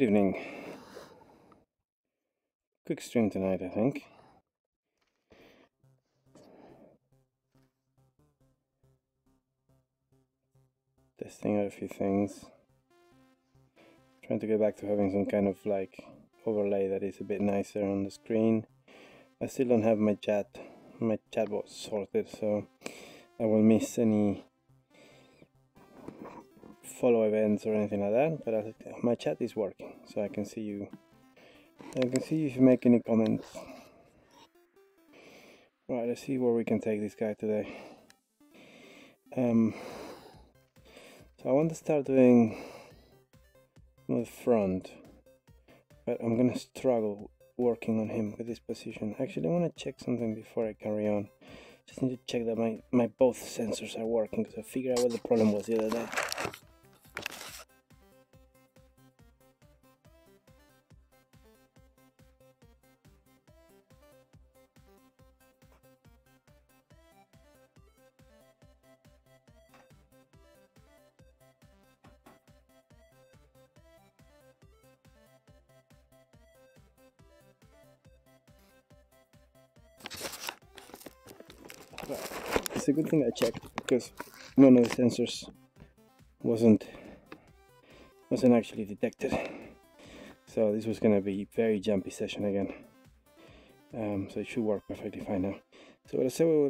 Good evening. Quick stream tonight, I think. Testing out a few things. Trying to get back to having some kind of like overlay that is a bit nicer on the screen. I still don't have my chatbot sorted, so I will miss any follow events or anything like that. But my chat is working, so I can see you. I can see if you make any comments. Right, let's see where we can take this guy today. So I want to start doing the front, but I'm gonna struggle working on him with this position. Actually, I want to check something before I carry on. Just need to check that my both sensors are working, because I figured out what the problem was the other day. It's a good thing I checked, because none of the sensors wasn't actually detected. So this was gonna be very jumpy session again. So it should work perfectly fine now. So what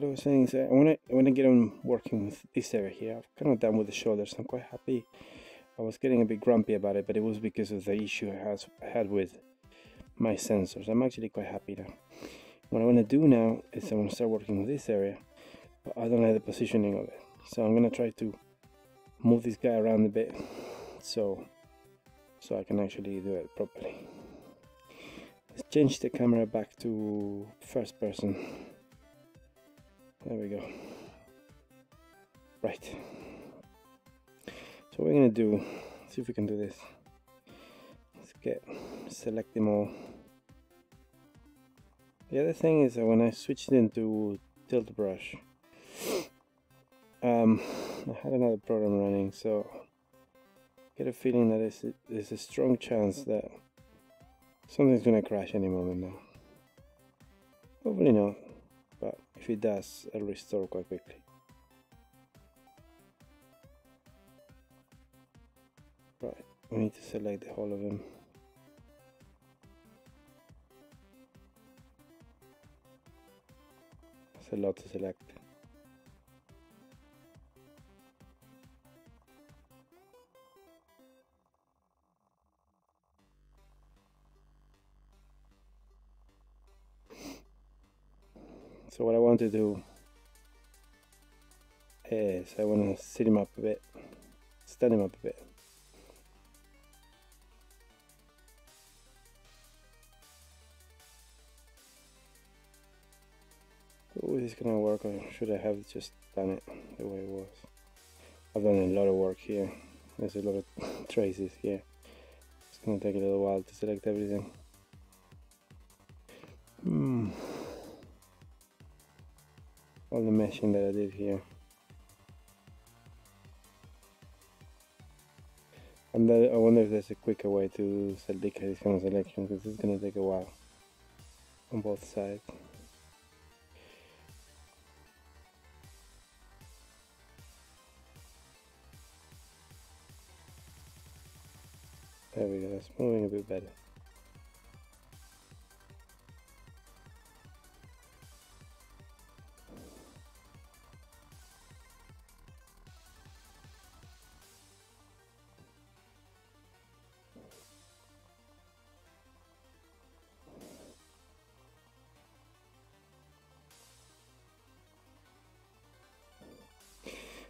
I was saying is I wanna get on working with this area here. I've kind of done with the shoulders. I'm quite happy. I was getting a bit grumpy about it, but it was because of the issue I had with my sensors. I'm actually quite happy now. What I want to do now is I want to start working with this area, but I don't like the positioning of it. So I'm going to try to move this guy around a bit so I can actually do it properly. Let's change the camera back to first person. There we go. Right. So what we're going to do, see if we can do this. Let's select them all. The other thing is that when I switched into Tilt Brush, I had another program running, so I get a feeling that there's a strong chance that something's gonna crash any moment now. Hopefully not, but if it does, I'll restore quite quickly. Right, we need to select the whole of them. That's a lot to select. So what I want to do is I want to sit him up a bit, stand him up a bit. Oh, is this gonna work, or should I have just done it the way it was? I've done a lot of work here. There's a lot of traces here. It's gonna take a little while to select everything. All the meshing that I did here. And I wonder if there's a quicker way to select this kind of selection, because it's gonna take a while on both sides. There we go, that's moving a bit better.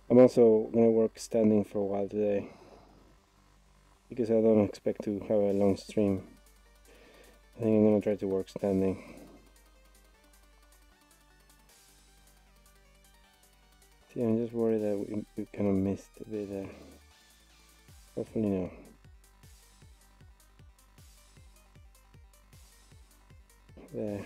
I'm also going to work standing for a while today, because I don't expect to have a long stream. I think I'm going to try to work standing. See, I'm just worried that we kind of missed a bit there. Hopefully no. There.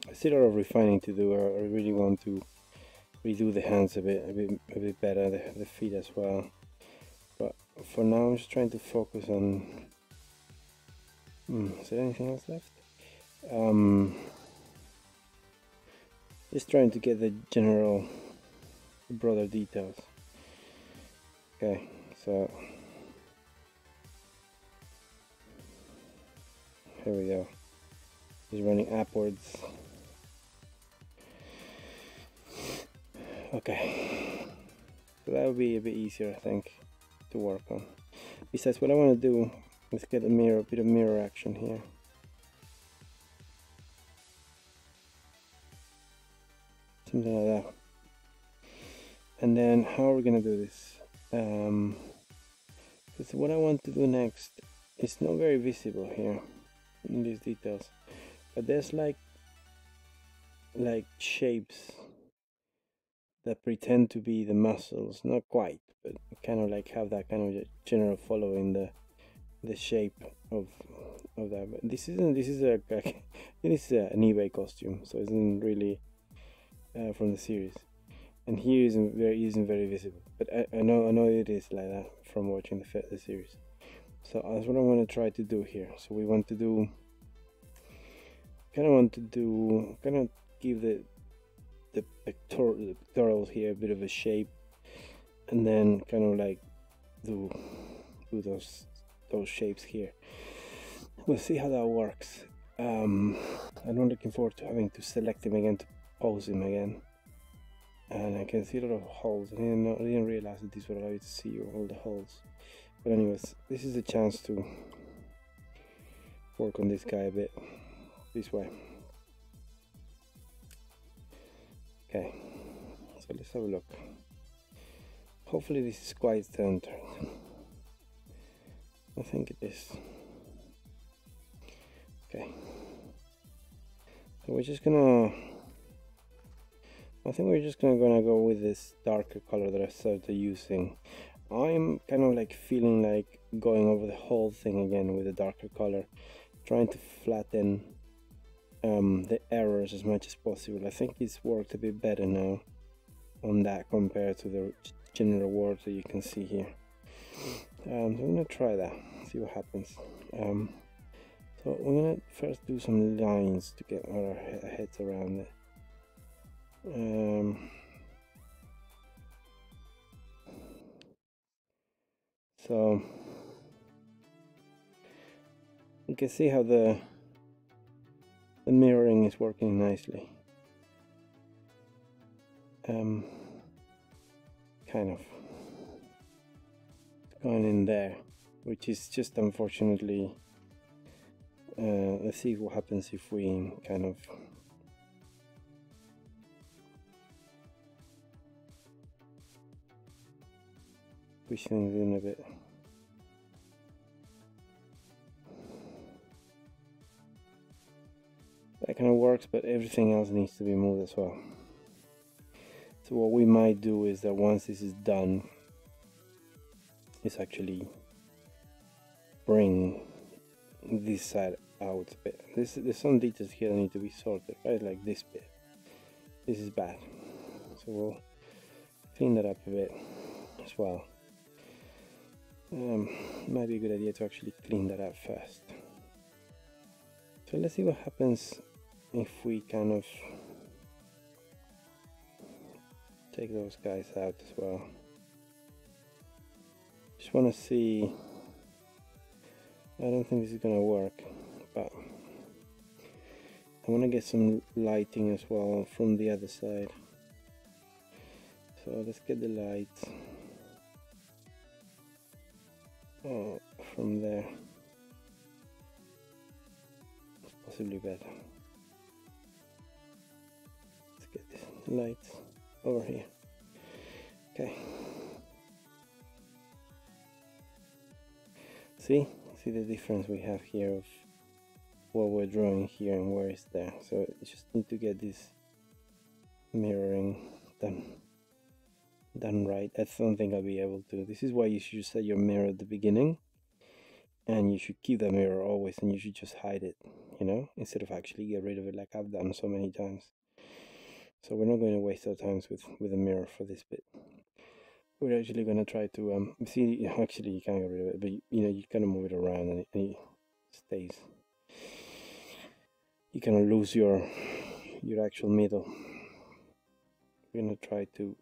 I still have a lot of refining to do. I really want to redo the hands a bit better, the feet as well. But for now, I'm just trying to focus on. Is there anything else left? Just trying to get the general, broader details. Okay, so here we go. He's running upwards. Okay, so that would be a bit easier, I think, to work on. Besides, what I want to do is get a bit of mirror action here. Something like that. And then how are we gonna do this? Because what I want to do next is not very visible here in these details, but there's like shapes that pretend to be the muscles, not quite, but kind of like have that kind of general following the shape of that. But this is an eBay costume, so it isn't really from the series. And here isn't very visible, but I know it is like that from watching the series. So that's what I want to try to do here. So we want to do kind of give the pectorals here a bit of a shape, and then kind of like do those shapes here. We'll see how that works. I'm not looking forward to having to select him again to pose him again. And I can see a lot of holes. I didn't realize that this would allow you to see all the holes. But anyways, this is a chance to work on this guy a bit this way. Okay, so let's have a look. Hopefully this is quite centered. I think it is. Okay, so we're just gonna go with this darker color that I started using. I'm kind of like feeling like going over the whole thing again with a darker color, trying to flatten the errors as much as possible. I think it's worked a bit better now on that compared to the general work that you can see here. So I'm gonna try that, see what happens. So we're gonna first do some lines to get our heads around it. So you can see how the mirroring is working nicely. Kind of going in there, which is just unfortunately. Let's see what happens if we kind of push things in a bit. That kind of works, but everything else needs to be moved as well. So what we might do is that once this is done, is actually bring this side out a bit. There's some details here that need to be sorted, right? Like this bit. This is bad. So we'll clean that up a bit as well. Might be a good idea to actually clean that up first. So let's see what happens if we kind of take those guys out as well. Just want to see. I don't think this is gonna work, but I want to get some lighting as well from the other side. So let's get the lights from there. It's possibly better. Let's get the lights over here. Okay. See the difference we have here of what we're drawing here and where it's there. So you just need to get this mirroring done right. I don't think I'll be able to. This is why you should set your mirror at the beginning, and you should keep that mirror always, and you should just hide it, you know, instead of actually get rid of it like I've done so many times. So we're not going to waste our times with a mirror for this bit. We're actually going to try to see. Actually, you can't get rid of it, but you kind of move it around and it stays. You kind of lose your actual middle. We're going to try to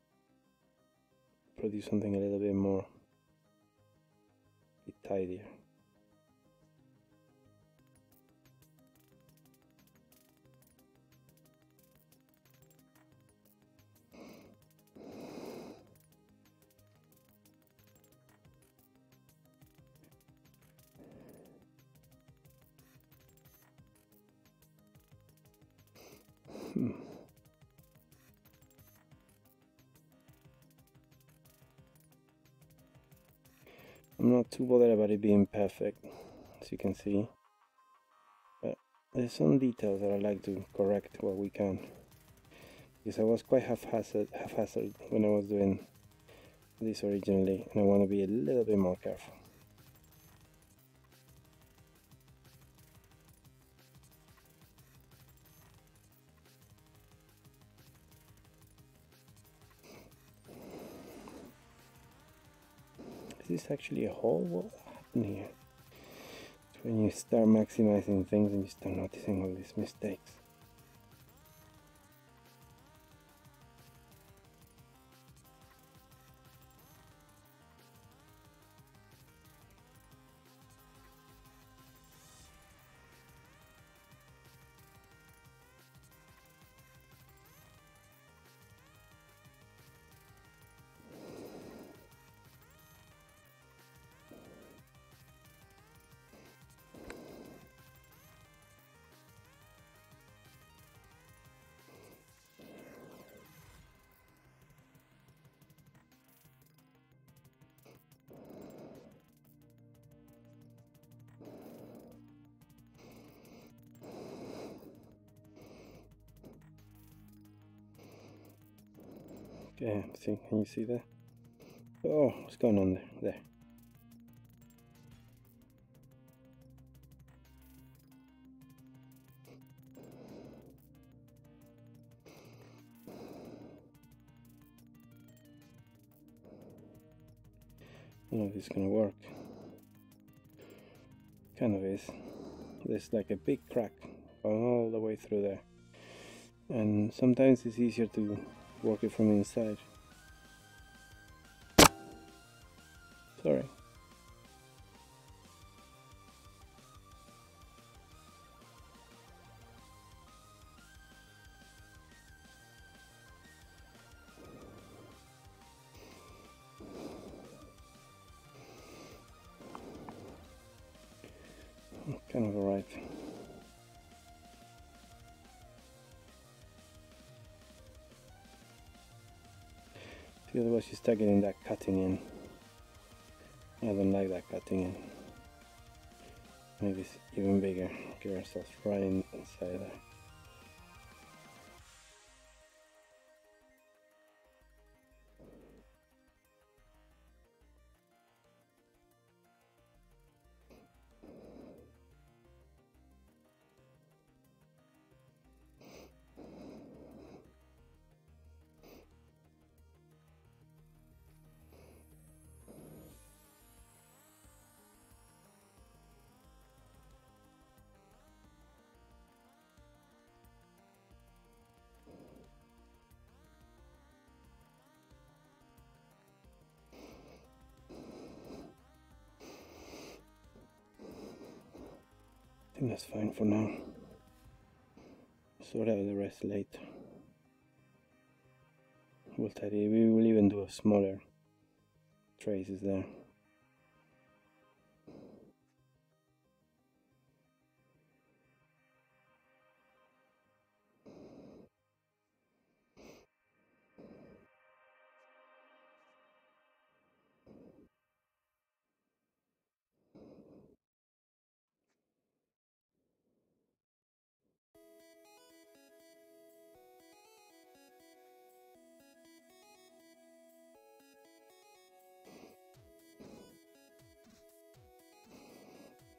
produce something a little bit more tidier. I'm not too bothered about it being perfect, as you can see, but there's some details that I like to correct what we can, because I was quite haphazard when I was doing this originally, and I want to be a little bit more careful. Is this actually a hole? What happened here? It's when you start maximizing things and you start noticing all these mistakes. Okay, see, can you see that? Oh, what's going on there? There. I don't know if it's gonna work. Kind of is. There's like a big crack going all the way through there. And sometimes it's easier to work it from inside. Sorry. Kind of alright. See, otherwise you start getting that cutting in. I don't like that cutting in. Make this even bigger. Get ourselves right inside there. I think that's fine for now. Sort out the rest later. We'll tidy. We will even do a smaller traces there.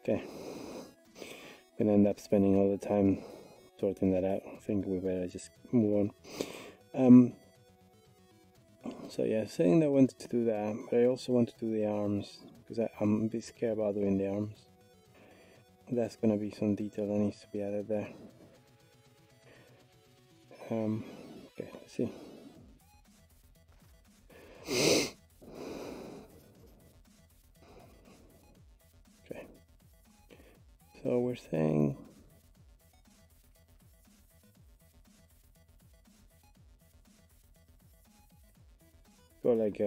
Okay. Gonna end up spending all the time sorting that out. I think we better just move on. So yeah, saying that I wanted to do that, but I also want to do the arms because I'm a bit scared about doing the arms. That's gonna be some detail that needs to be added there. Okay, let's see. Okay, so we're saying go like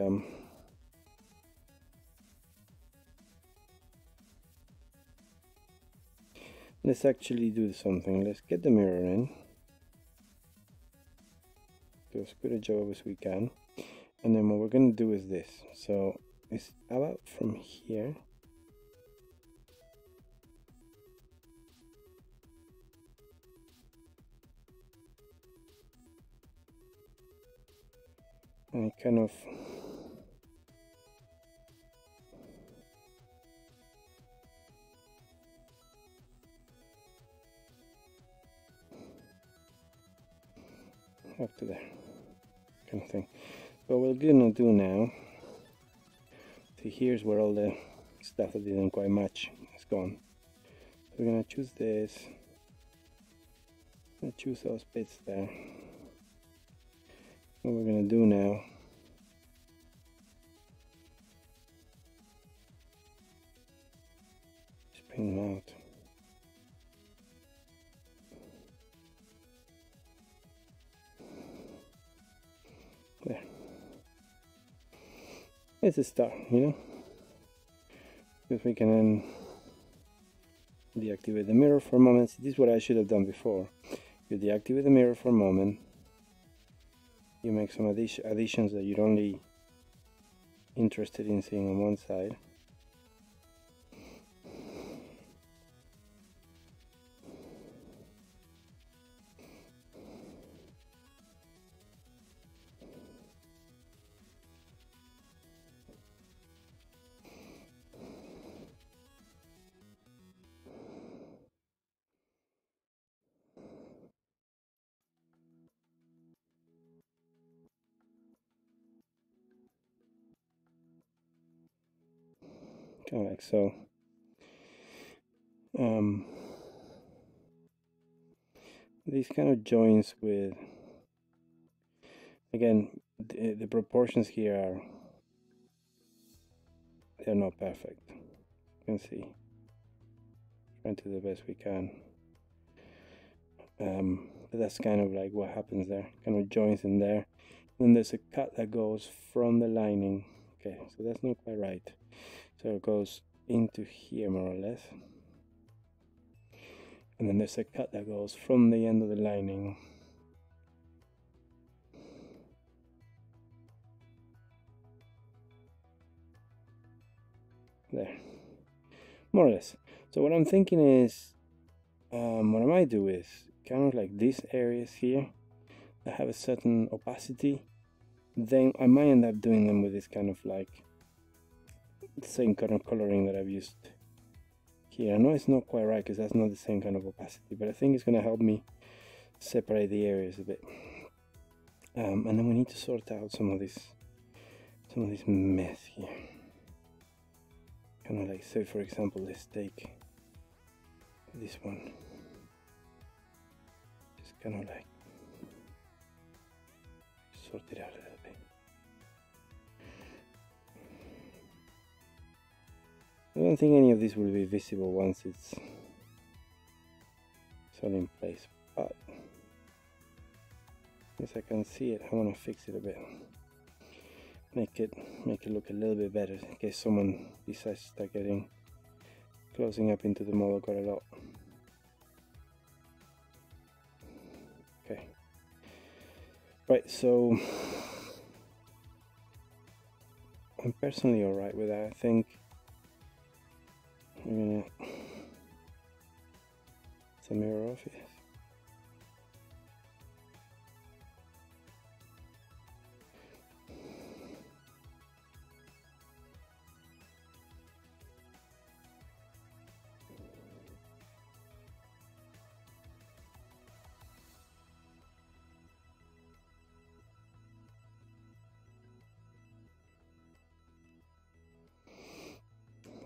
let's actually do something. Let's get the mirror in. Do as good a job as we can. And then what we're going to do is this. So it's about from here. And kind of up to there, kind of thing. What we're gonna do now, see, here's where all the stuff that didn't quite match is gone. So we're gonna choose this, gonna choose those bits there. What we're gonna do now is bring them out. There. It's a start, you know? Because we can then deactivate the mirror for a moment. See, this is what I should have done before. You deactivate the mirror for a moment. You make some additions that you're only interested in seeing on one side. Kind of like so. These kind of joins with, again, the proportions here are, they're not perfect. You can see, trying to do the best we can. But that's kind of like what happens there, kind of joins in there. Then there's a cut that goes from the lining. Okay, so that's not quite right. So it goes into here more or less. And then there's a cut that goes from the end of the lining there, more or less. So what I'm thinking is, what I might do is kind of like these areas here that have a certain opacity, then I might end up doing them with this kind of like the same kind of coloring that I've used here. I know it's not quite right because that's not the same kind of opacity, but I think it's going to help me separate the areas a bit. And then we need to sort out some of this mess here. Kind of like, say for example, let's take this one. Just kind of like sort it out a little bit. I don't think any of this will be visible once it's all in place, but as I can see it, I want to fix it a bit. Make it look a little bit better in case someone decides to start closing up into the model quite a lot. Okay. Right, so I'm personally alright with that. I think I'm gonna some mirror off it.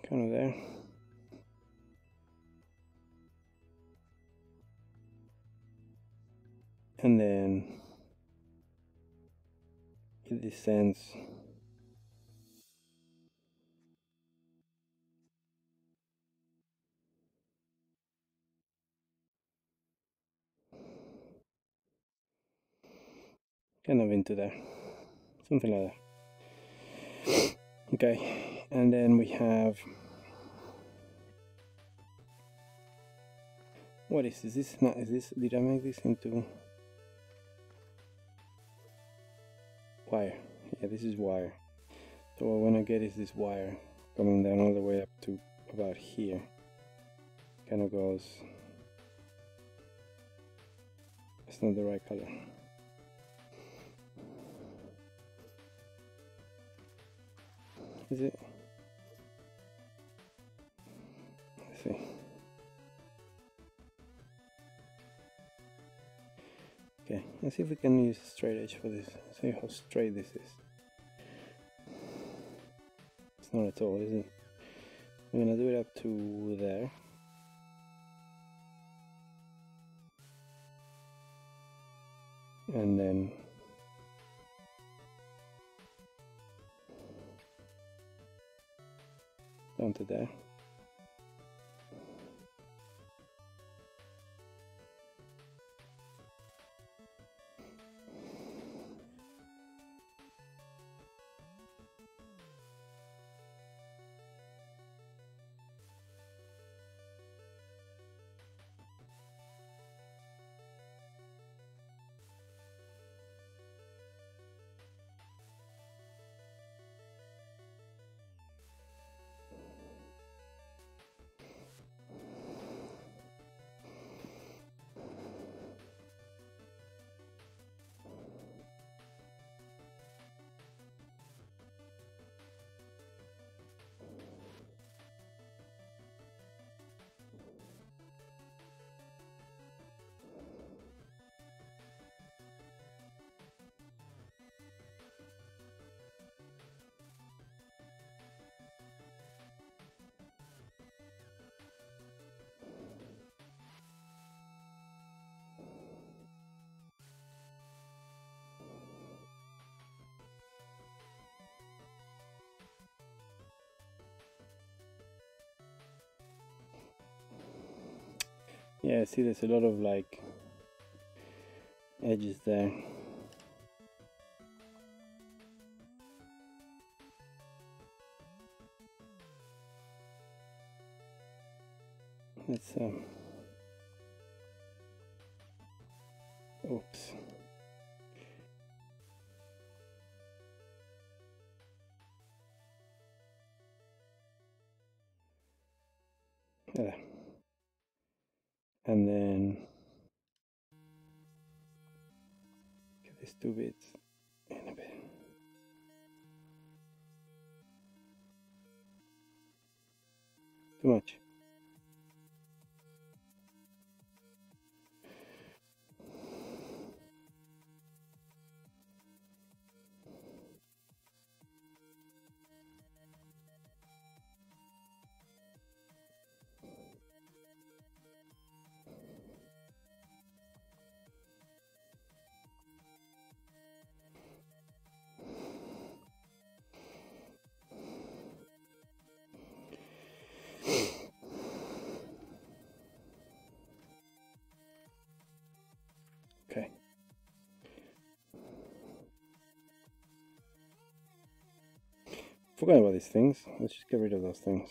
kind of there. And then it descends kind of into there, something like that. Okay, and then we have, what is this? This is not, is this, did I make this into wire? Yeah, this is wire. So what I want to get is this wire coming down all the way up to about here. Kind of goes, it's not the right color. Is it? Let's see. Okay, let's see if we can use a straight edge for this. See how straight this is. It's not at all, is it? I'm gonna do it up to there. And then down to there. Yeah, see, there's a lot of like edges there. Let's oops. Yeah. And then get these two bits in a bit. Too much. Okay. Forgot about these things. Let's just get rid of those things.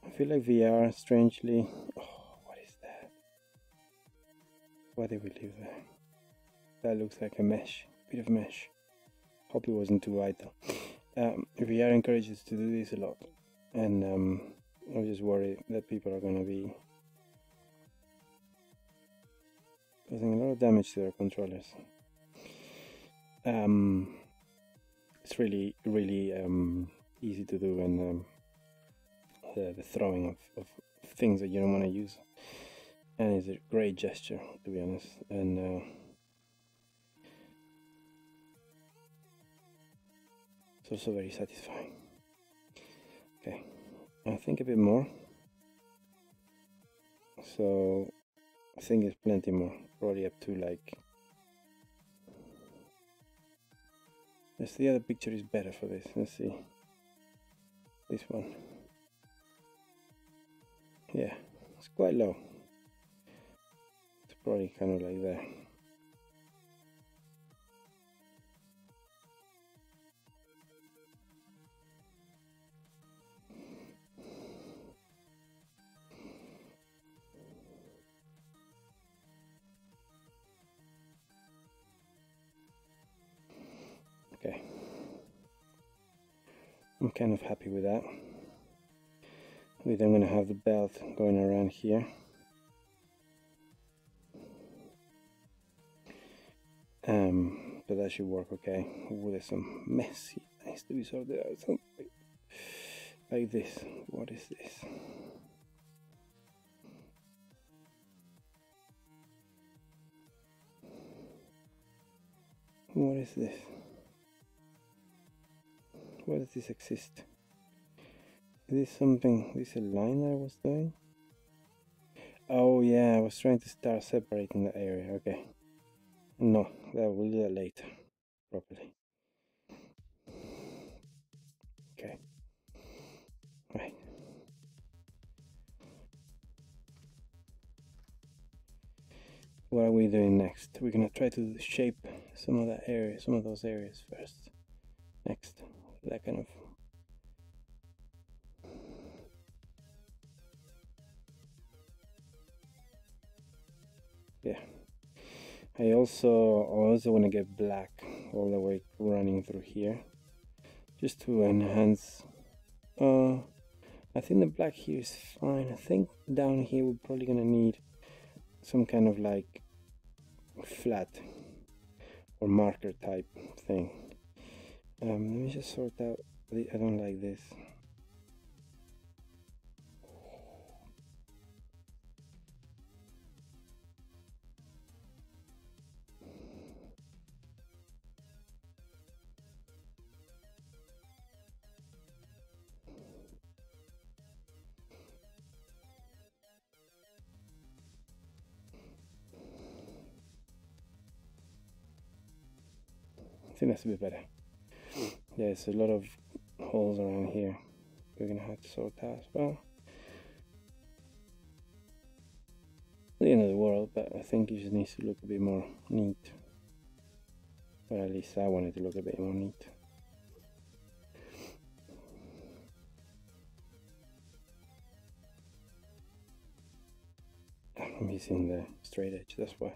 I feel like VR strangely. Oh, what is that? Why did we leave that? That looks like a mesh, bit of mesh. Hope it wasn't too white though. VR encourages to do this a lot, and I'm just worried that people are gonna be causing a lot of damage to their controllers. It's really easy to do, and the throwing of things that you don't want to use, and it's a great gesture, to be honest, and it's also very satisfying. Okay, I think a bit more. So I think it's plenty more, probably up to like. Yes, the other picture is better for this. Let's see. This one. Yeah, it's quite low. It's probably kind of like there. Okay. I'm kind of happy with that. I'm going to have the belt going around here. But that should work okay. Oh, there's some mess here. Needs to be sorted out. Something like this. What is this? What is this? Why does this exist? Is this something? Is this a line that I was doing? Oh yeah, I was trying to start separating the area. Okay. No, that we'll do that later, properly. Okay. Right. What are we doing next? We're gonna try to shape some of that area, some of those areas first. Next, that kind of. Yeah. I also want to get black all the way running through here, just to enhance. I think the black here is fine. I think down here we're probably gonna need some kind of like flat or marker type thing. Let me just sort out. I don't like this. I think that's a bit better. Yeah, there's a lot of holes around here. We're gonna have to sort out as well. Not the end of the world, but I think it just needs to look a bit more neat. Or at least I want it to look a bit more neat. I'm missing the straight edge, that's why.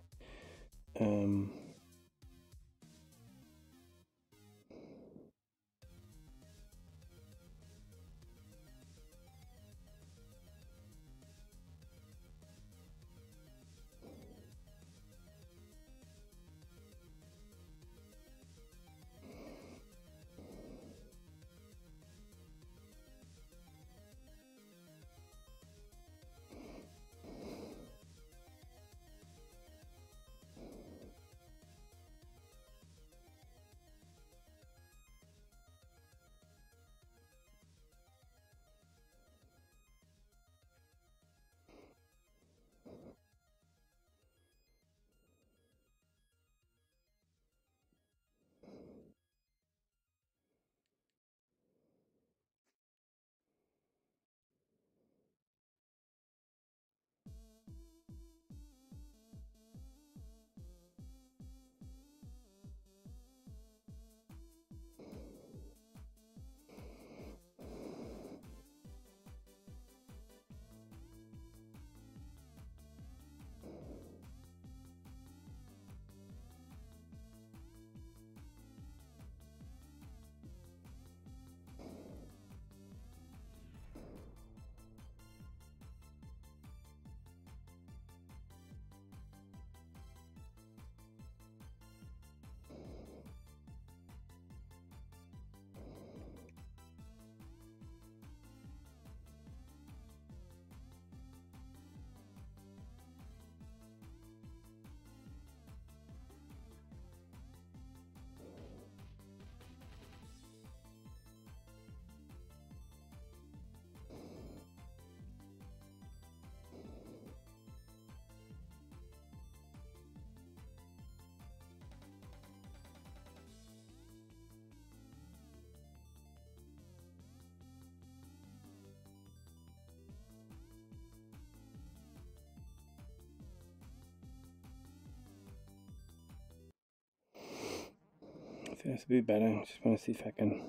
It's a bit better. I just want to see if I can.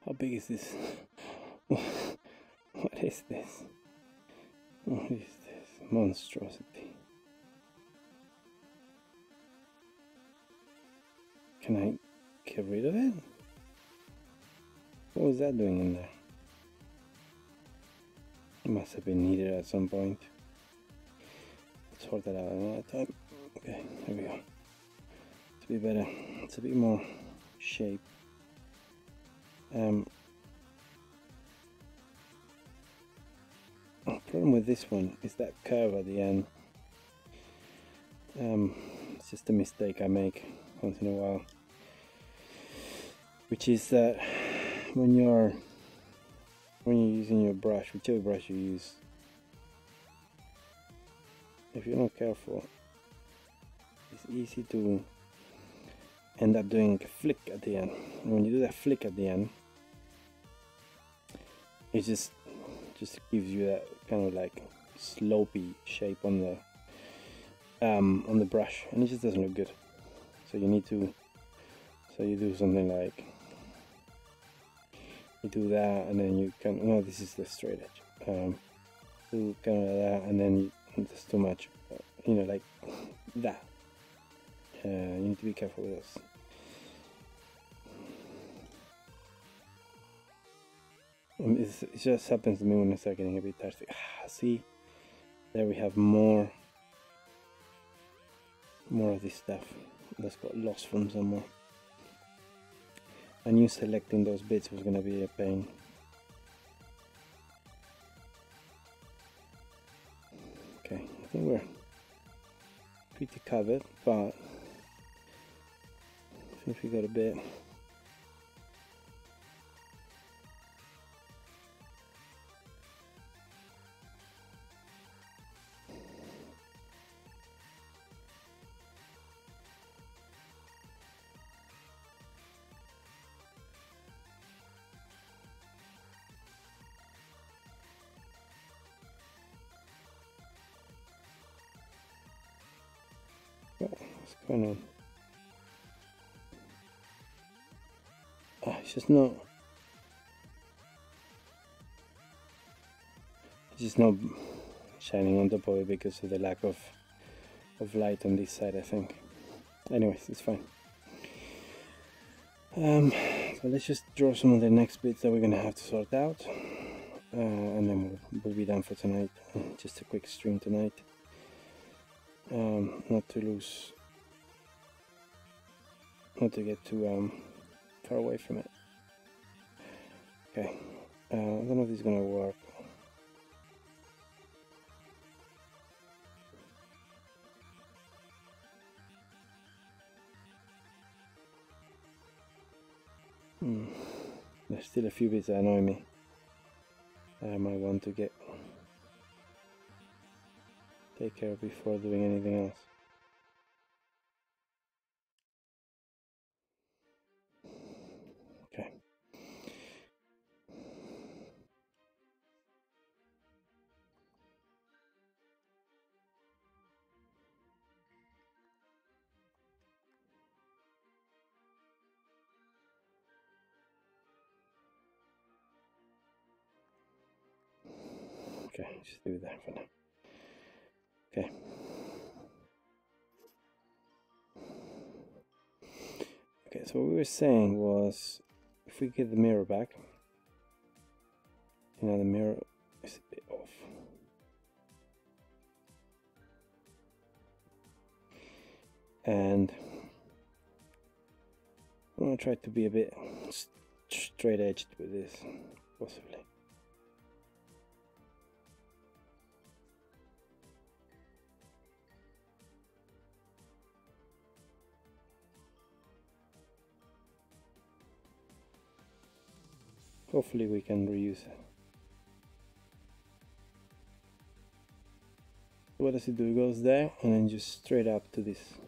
How big is this? What is this? What is this monstrosity? Can I get rid of it? What was that doing in there? It must have been needed at some point. Let's sort that out another time. Okay, there we go. It's a bit better. It's a bit more shape. The problem with this one is that curve at the end. It's just a mistake I make once in a while, which is that when you're using your brush, whichever brush you use, if you're not careful, it's easy to end up doing a flick at the end. And when you do that flick at the end, it just gives you that kind of like slopey shape on the brush, and it just doesn't look good. So you need to, so you do something like, you do that, and then you can, no, this is the straight edge. Do kind of that, and then it's too much, you know, like that. You need to be careful with this. It just happens to me when I start getting a bit thirsty. See, there we have more of this stuff that's got lost from somewhere. I knew selecting those bits was going to be a pain. Okay, I think we're pretty covered, but I think we got a bit. What's going on? It's just not shining on top of it because of the lack of light on this side, I think. Anyways, it's fine. So let's just draw some of the next bits that we're gonna have to sort out, and then we'll be done for tonight. Just a quick stream tonight. Not to get too far away from it. Okay, I don't know if this is gonna work. There's still a few bits that annoy me. I might want to take care of before doing anything else. Okay. Okay, just do that for now. Okay. Okay, so what we were saying was, if we get the mirror back, you know, the mirror is a bit off. And I'm gonna try to be a bit straight edged with this, possibly. Hopefully we can reuse it. What does it do? It goes there and then just straight up to this,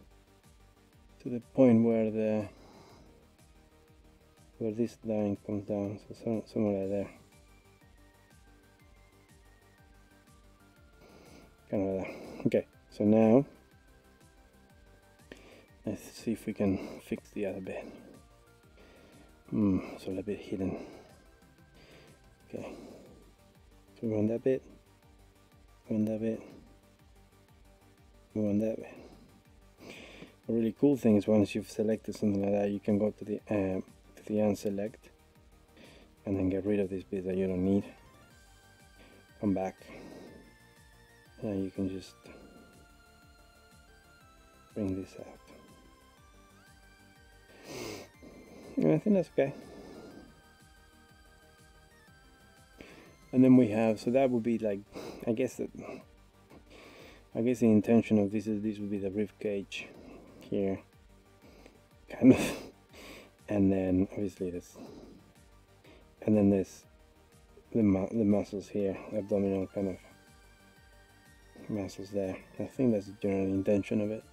to the point where this line comes down, so somewhere like there. Kind of like that. Okay, so now Let's see if we can fix the other bit. It's a little bit hidden. Okay, so we want that bit, we want that bit, we want that bit. A really cool thing is once you've selected something like that, you can go to the unselect and then get rid of this bit that you don't need. Come back, and you can just bring this out. And I think that's okay. And then we have, so that would be like, I guess the intention of this is this would be the rib cage here, kind of, and then obviously this, and then there's the muscles here, abdominal kind of muscles there. I think that's the general intention of it.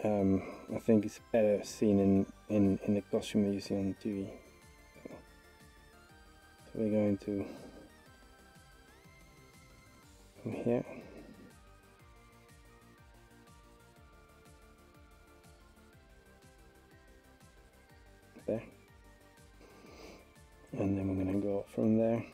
I think it's better seen in the costume that you see on TV. So we're going to come here. There. And then we're going to go from there.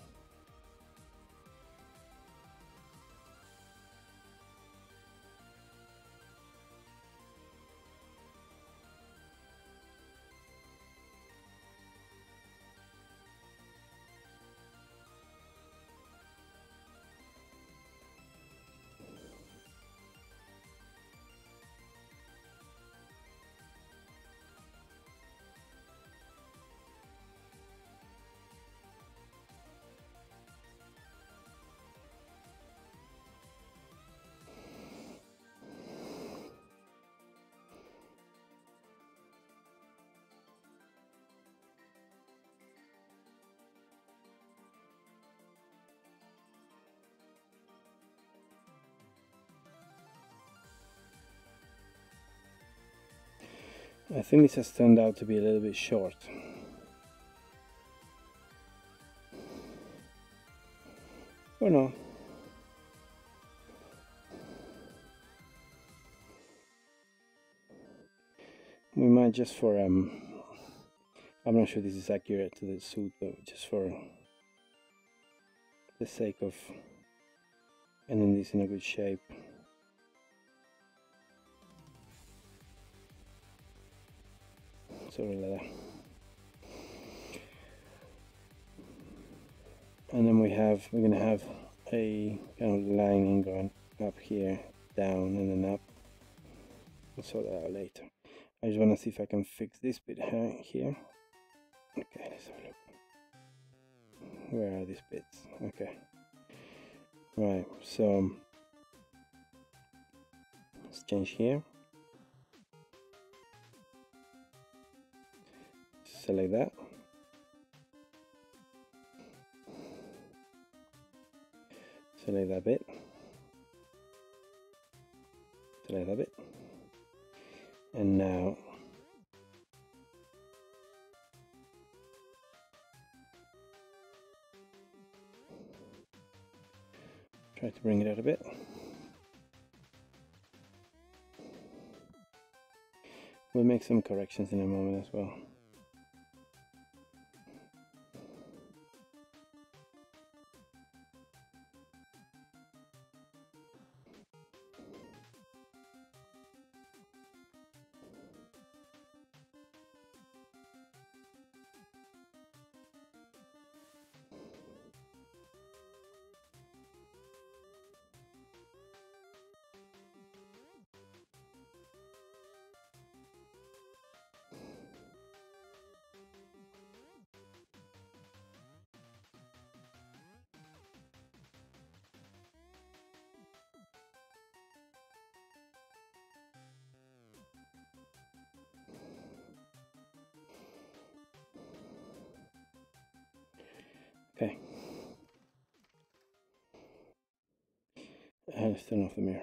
I think this has turned out to be a little bit short. Or no. We might just for I'm not sure this is accurate to the suit, but just for the sake of ending this in a good shape. Sort of like that. And then we're gonna have a kind of lining going up here, down, and then up. We'll sort that out later. I just want to see if I can fix this bit here. Okay, let's have a look. Where are these bits? Okay. Right, so let's change here. Select that. Select that bit. Select that bit. And now try to bring it out a bit. We'll make some corrections in a moment as well. Okay. Let's turn off the mirror.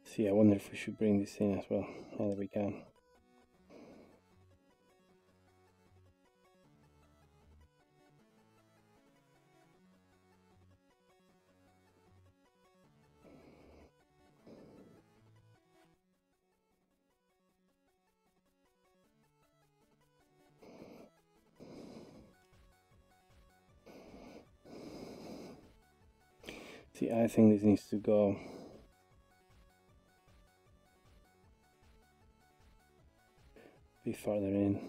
See, I wonder if we should bring this in as well, now that we can. See, I think this needs to go a bit farther in.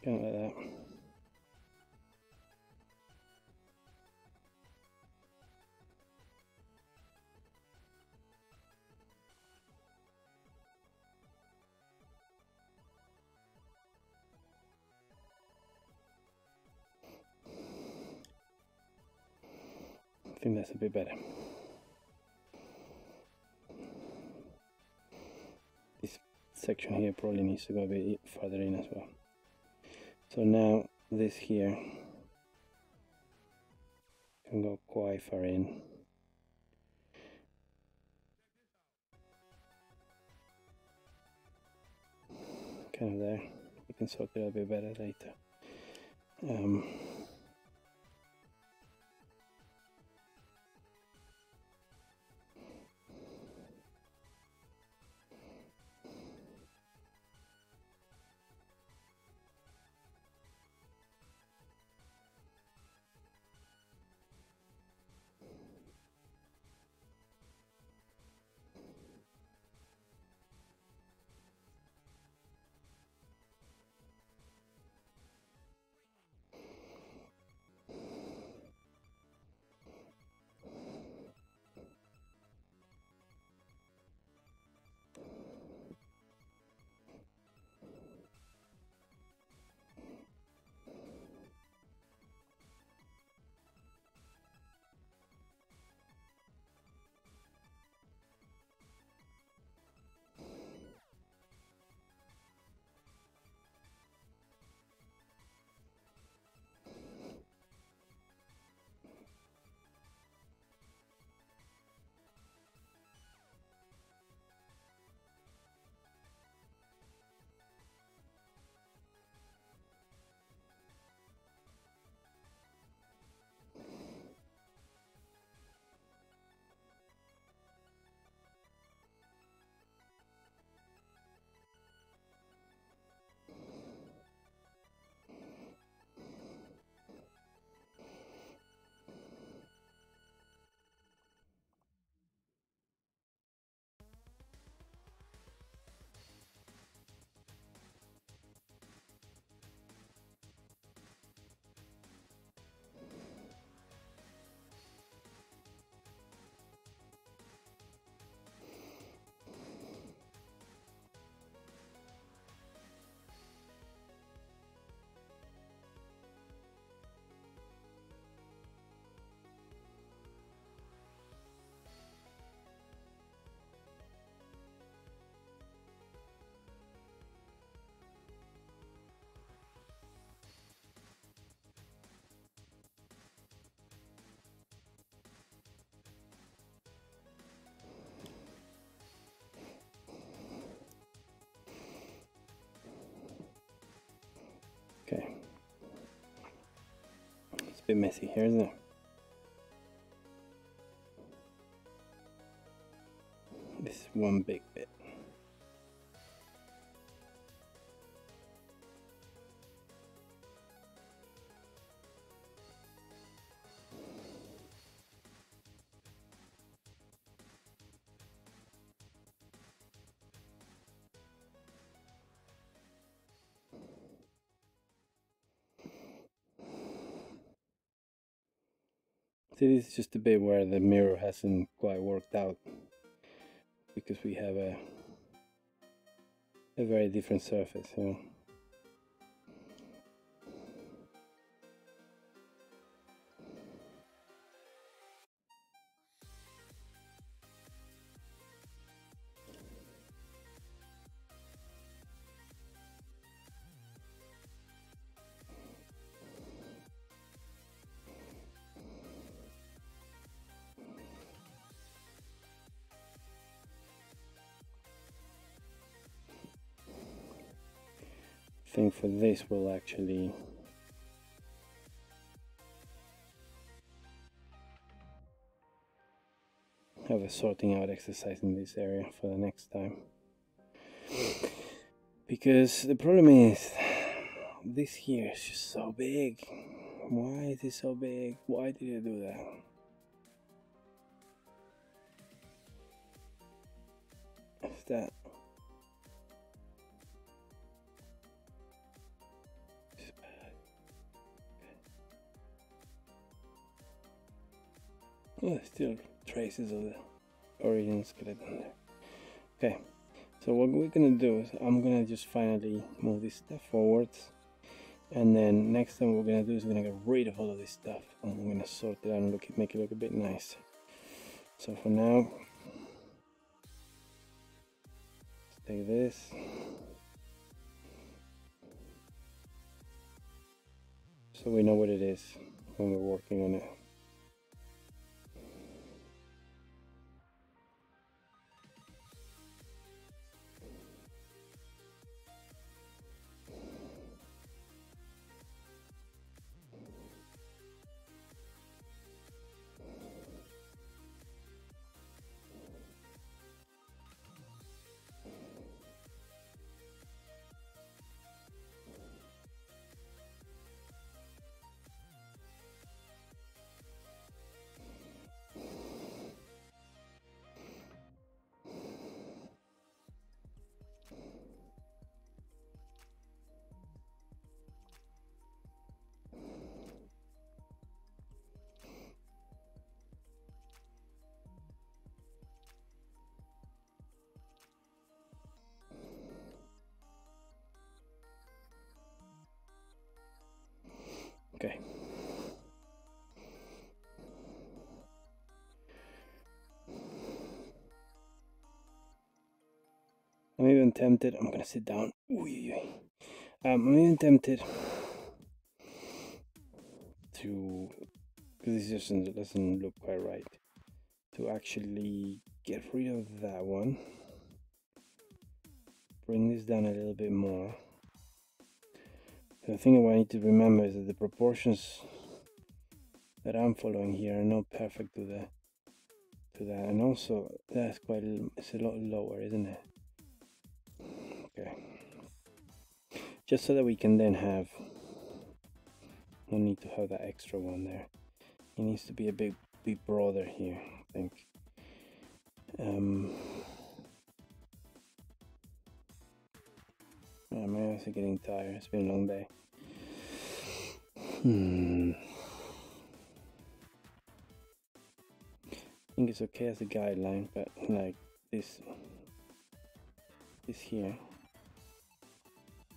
Kind of like that. I think that's a bit better. This section here probably needs to go a bit further in as well. So now this here can go quite far in. Kind of there. You can sort it a bit better later. Okay. It's a bit messy here, isn't it? This one big bit. See, this is just a bit where the mirror hasn't quite worked out because we have a very different surface, you know. I think for this we'll actually have have a sorting out exercise in this area for the next time. Because the problem is, this here is just so big. Why is it so big? Why did you do that? What's that? Oh, still traces of the original skeleton there. Okay, so what we're gonna do is I'm gonna just finally move this stuff forwards, and then next time what we're gonna do is we're gonna get rid of all of this stuff and we're gonna sort it out and make it look a bit nice. So for now, let's take this. So we know what it is when we're working on it. Okay. I'm even tempted. I'm gonna sit down. I'm even tempted to, because this just doesn't look quite right, to actually get rid of that one. Bring this down a little bit more. The thing I need to remember is that the proportions that I'm following here are not perfect to that, and also that's it's a lot lower, isn't it? Okay, just so that we can then have, no need to have that extra one there. It needs to be a bit broader here, I think. I'm also getting tired. It's been a long day. I think it's okay as a guideline, but like this here.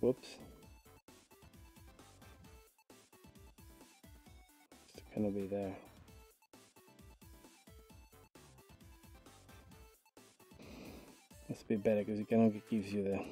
Whoops. It's gonna be there. That's a bit better because it kind of gives you the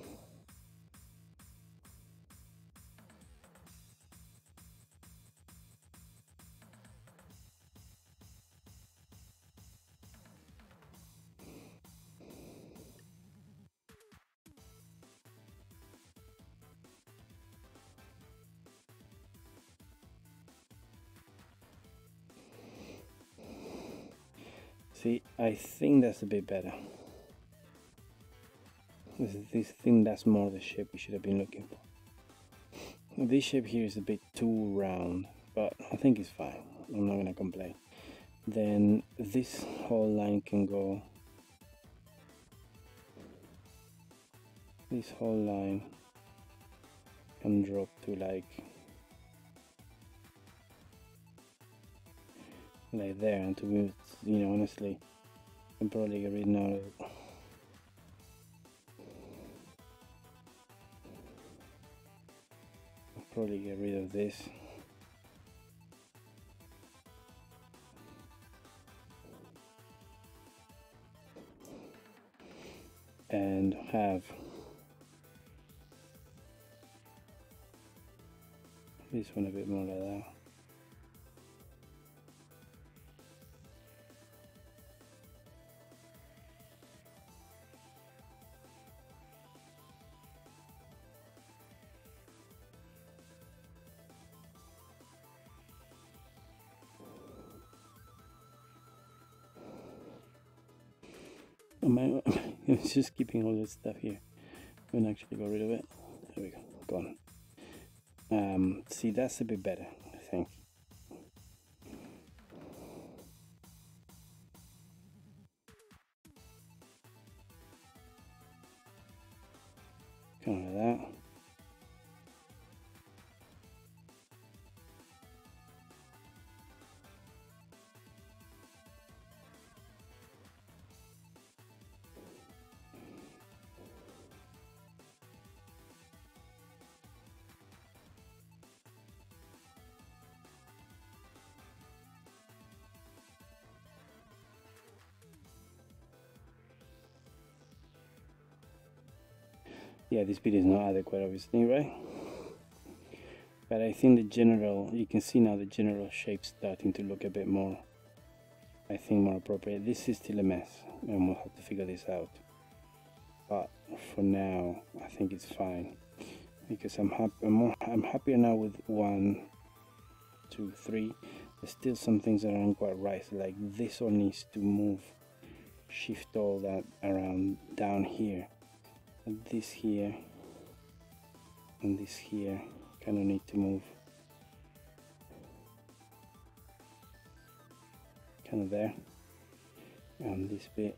see, I think that's a bit better. This thing, that's more the shape we should have been looking for. This shape here is a bit too round, but I think it's fine. I'm not gonna complain. Then this whole line can go. This whole line can drop to like there, and to be, honestly, I'm probably get rid now of it. Probably get rid of this. And have this one a bit more like that. I'm just keeping all this stuff here. I'm gonna actually go rid of it. There we go, gone. See, that's a bit better, I think. Kind of like that. Yeah, this bit is not adequate, obviously, right? But I think the general, you can see now the general shape starting to look a bit more, I think, more appropriate. This is still a mess, and we'll have to figure this out. But for now, I think it's fine, because I'm happier now with 1, 2, 3. There's still some things that aren't quite right, so like this one needs to move, shift all that around down here. And this here and this here kind of need to move kind of there, and this bit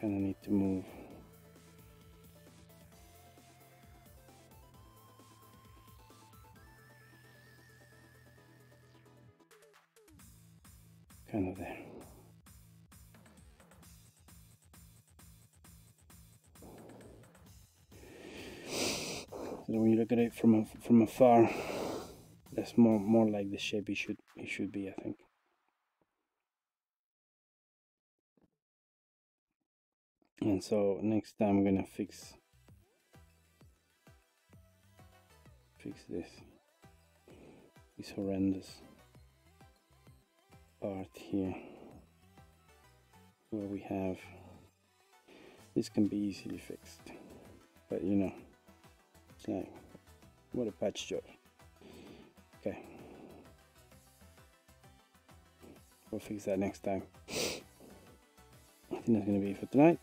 kind of need to move kind of there. So when you look at it from afar, that's more like the shape it should be, I think. And so next time I'm gonna fix this horrendous part here, where we have this can be easily fixed, but you know, it's like, what a patch job. Okay, we'll fix that next time. I think that's gonna be it for tonight.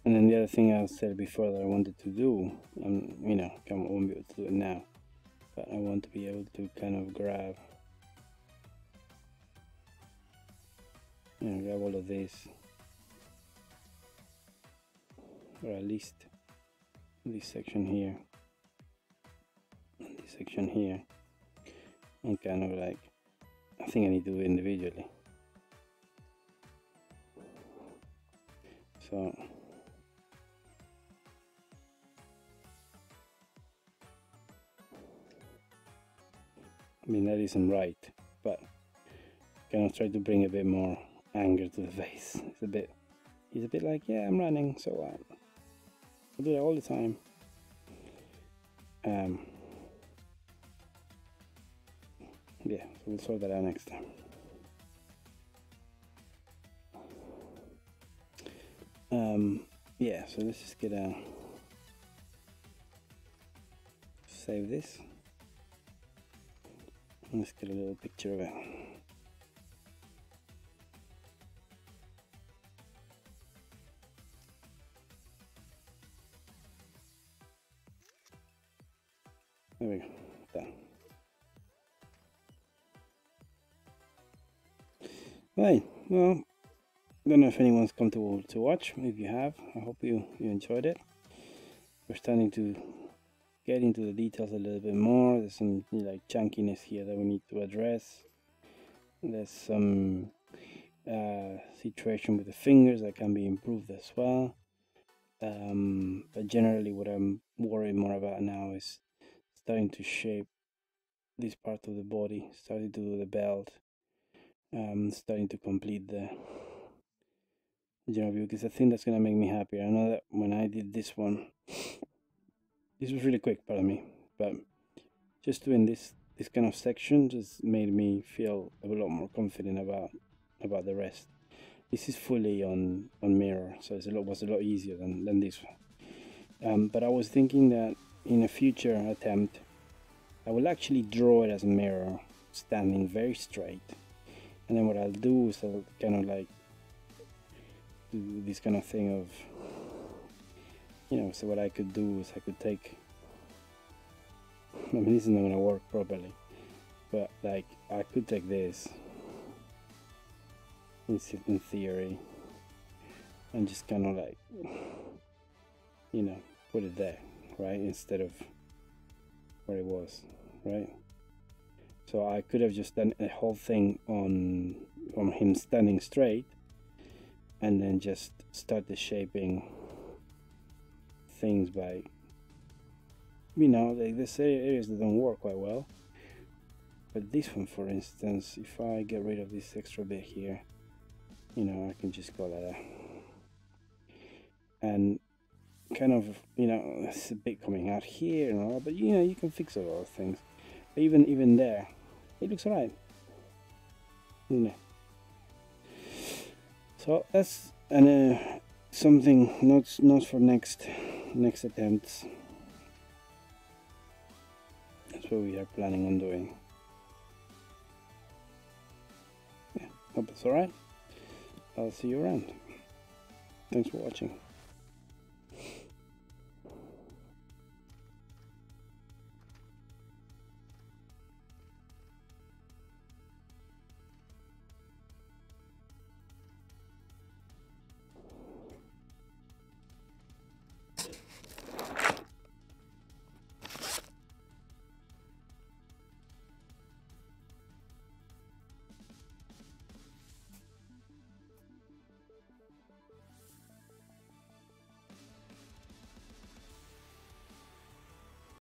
And then the other thing I said before that I wanted to do, you know, I won't be able to do it now, but I want to be able to kind of grab, you know, grab all of this, or at least this section here, and this section here, and kind of like, I think I need to do it individually. So I mean, that isn't right, but kind of try to bring a bit more anger to the face. He's a bit like, yeah, I'm running, so I do that all the time. Yeah, so we'll sort that out next time. Yeah, so let's just get a save this. Let's get a little picture of it. There we go, done. Right, well, don't know if anyone's come to watch. If you have, I hope you enjoyed it. We're starting to get into the details a little bit more. There's some like chunkiness here that we need to address. There's some situation with the fingers that can be improved as well. But generally what I'm worried more about now is starting to shape this part of the body, starting to do the belt, starting to complete the general view, because I think that's going to make me happier. I know that when I did this one, this was really quick, pardon me, but just doing this this kind of section just made me feel a lot more confident about the rest. This is fully on mirror, so was a lot easier than this one. But I was thinking that in a future attempt, I will actually draw it as a mirror, standing very straight. And then what I'll do is I'll kind of like do this kind of thing of, you know, so what I could do is I could take, I mean, this is not going to work properly, but like I could take this in theory and just kind of like, you know, put it there, right, instead of where it was, right? So I could have just done a whole thing on him standing straight and then just started shaping things by, you know, like this areas that don't work quite well. But this one, for instance, if I get rid of this extra bit here, you know, I can just go like that. And kind of, you know, it's a bit coming out here and all, but you know, you can fix a lot of things. But even there, it looks alright, isn't it? So that's something not for next attempts. That's what we are planning on doing. Yeah, hope it's alright. I'll see you around. Thanks for watching.